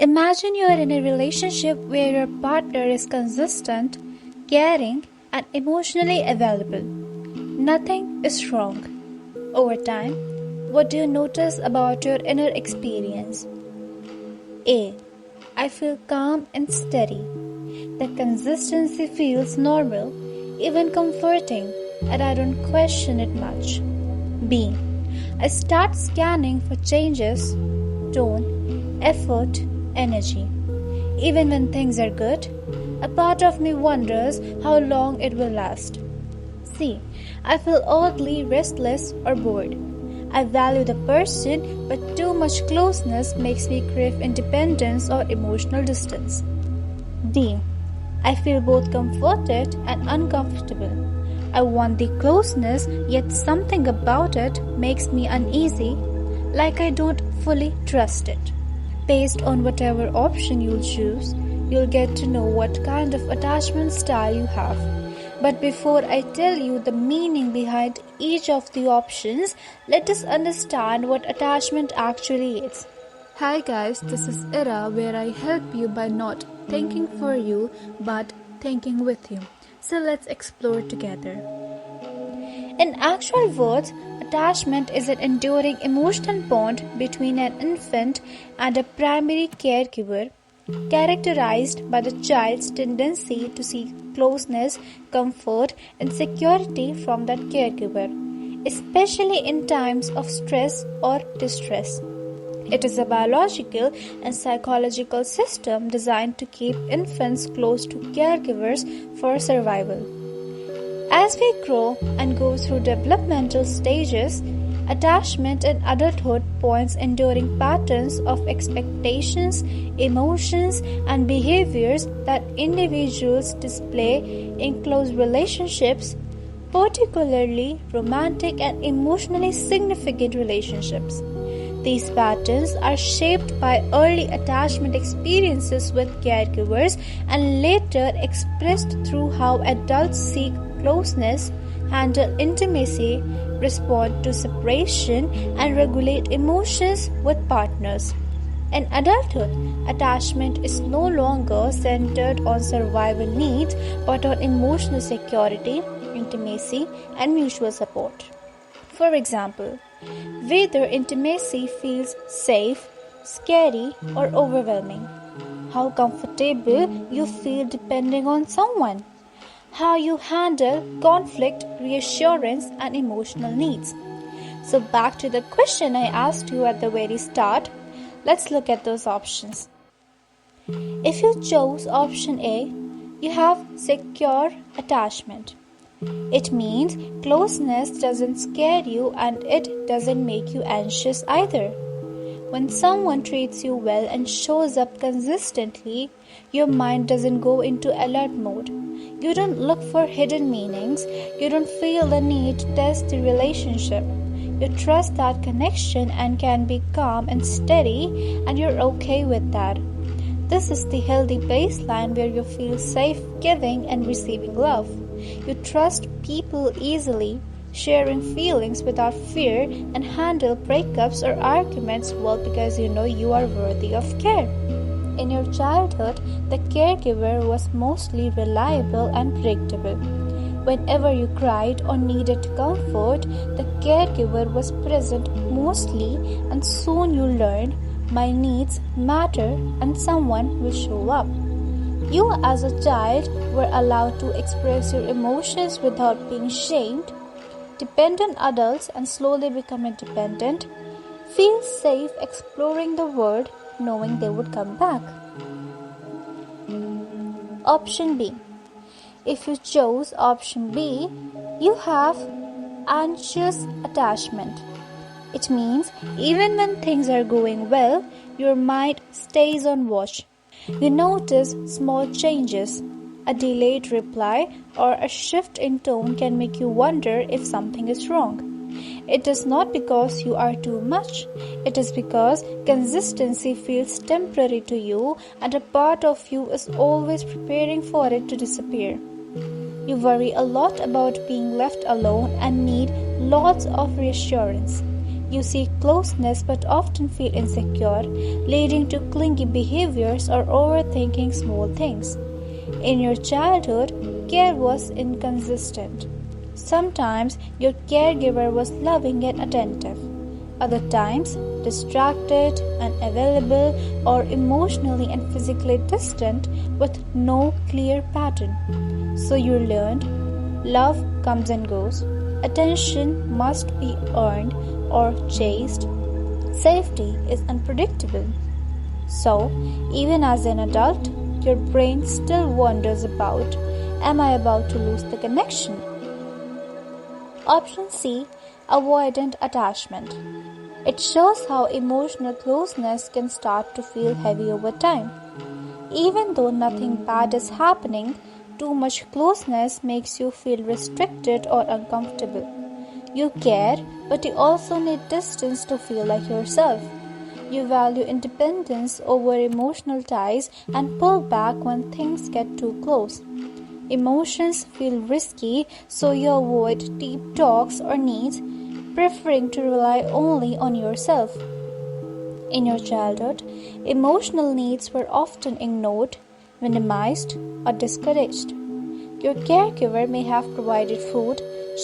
Imagine you are in a relationship where your partner is consistent, caring, and emotionally available. Nothing is wrong. Over time, what do you notice about your inner experience? A. I feel calm and steady. The consistency feels normal, even comforting, and I don't question it much. B. I start scanning for changes, tone, effort, energy. Even when things are good, a part of me wonders how long it will last. C. I feel oddly restless or bored. I value the person, but too much closeness makes me crave independence or emotional distance. D. I feel both comforted and uncomfortable. I want the closeness, yet something about it makes me uneasy, like I don't fully trust it. Based on whatever option you'll choose, you'll get to know what kind of attachment style you have. But before I tell you the meaning behind each of the options, let us understand what attachment actually is. Hi guys, this is Ira, where I help you by not thinking for you but thinking with you. So let's explore together. In actual words, attachment is an enduring emotional bond between an infant and a primary caregiver, characterized by the child's tendency to seek closeness, comfort, and security from that caregiver, especially in times of stress or distress. It is a biological and psychological system designed to keep infants close to caregivers for survival. As we grow and go through developmental stages, attachment in adulthood points enduring patterns of expectations, emotions, and behaviors that individuals display in close relationships, particularly romantic and emotionally significant relationships. These patterns are shaped by early attachment experiences with caregivers and later expressed through how adults seek closeness, handle intimacy, respond to separation, and regulate emotions with partners. In adulthood, attachment is no longer centered on survival needs but on emotional security, intimacy, and mutual support. For example, whether intimacy feels safe, scary, or overwhelming, how comfortable you feel depending on someone, how you handle conflict, reassurance, and emotional needs. So, back to the question I asked you at the very start, let's look at those options. If you chose option A, you have secure attachment. It means closeness doesn't scare you and it doesn't make you anxious either. When someone treats you well and shows up consistently, your mind doesn't go into alert mode. You don't look for hidden meanings. You don't feel the need to test the relationship. You trust that connection and can be calm and steady, and you're okay with that. This is the healthy baseline where you feel safe giving and receiving love. You trust people easily, sharing feelings without fear, and handle breakups or arguments well because you know you are worthy of care. In your childhood, the caregiver was mostly reliable and predictable. Whenever you cried or needed comfort, the caregiver was present mostly, and soon you learned my needs matter and someone will show up. You as a child were allowed to express your emotions without being shamed, depend on adults and slowly become independent, feel safe exploring the world knowing they would come back. Option B. If you chose option B, you have anxious attachment. It means even when things are going well, your mind stays on watch. You notice small changes. A delayed reply or a shift in tone can make you wonder if something is wrong. It is not because you are too much. It is because consistency feels temporary to you and a part of you is always preparing for it to disappear. You worry a lot about being left alone and need lots of reassurance. You seek closeness but often feel insecure, leading to clingy behaviors or overthinking small things. In your childhood, care was inconsistent. Sometimes your caregiver was loving and attentive, other times distracted, unavailable, or emotionally and physically distant with no clear pattern. So you learned love comes and goes, attention must be earned or chased, safety is unpredictable. So, even as an adult, your brain still wonders about, am I about to lose the connection? Option C, avoidant attachment. It shows how emotional closeness can start to feel heavy over time. Even though nothing bad is happening, too much closeness makes you feel restricted or uncomfortable. You care, but you also need distance to feel like yourself. You value independence over emotional ties and pull back when things get too close. Emotions feel risky, so you avoid deep talks or needs, preferring to rely only on yourself. In your childhood, emotional needs were often ignored, minimized, or discouraged. Your caregiver may have provided food,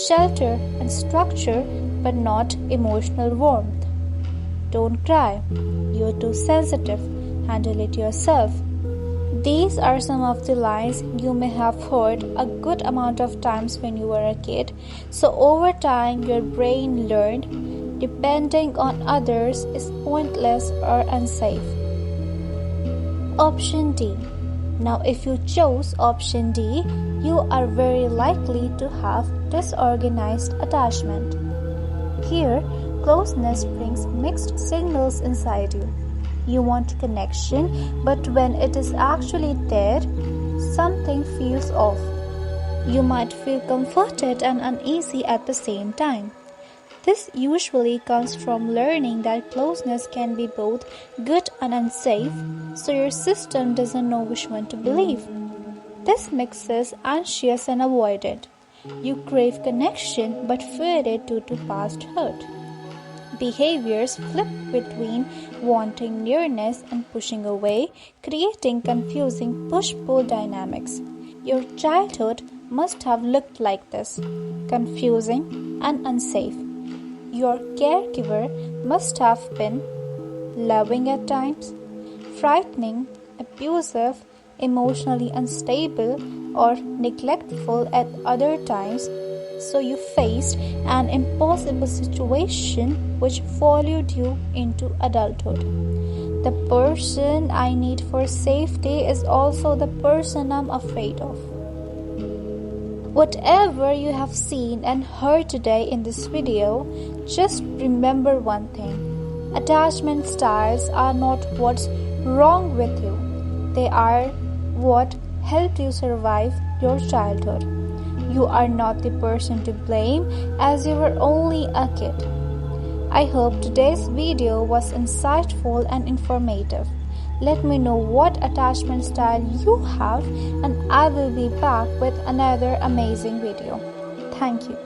shelter, and structure, but not emotional warmth. Don't cry. You're too sensitive. Handle it yourself. These are some of the lines you may have heard a good amount of times when you were a kid. So over time, your brain learned depending on others is pointless or unsafe. Option D. Now, if you chose option D, you are very likely to have disorganized attachment. Here, closeness brings mixed signals inside you. You want connection, but when it is actually there, something feels off. You might feel comforted and uneasy at the same time. This usually comes from learning that closeness can be both good and unsafe, so your system doesn't know which one to believe. This makes us anxious and avoidant. You crave connection but fear it due to past hurt. Behaviors flip between wanting nearness and pushing away, creating confusing push-pull dynamics. Your childhood must have looked like this, confusing and unsafe. Your caregiver must have been loving at times, frightening, abusive, emotionally unstable, or neglectful at other times, so you faced an impossible situation which followed you into adulthood. The person I need for safety is also the person I'm afraid of. Whatever you have seen and heard today in this video, just remember one thing. Attachment styles are not what's wrong with you. They are what helped you survive your childhood. You are not the person to blame, as you were only a kid. I hope today's video was insightful and informative. Let me know what attachment style you have, and I will be back with another amazing video. Thank you.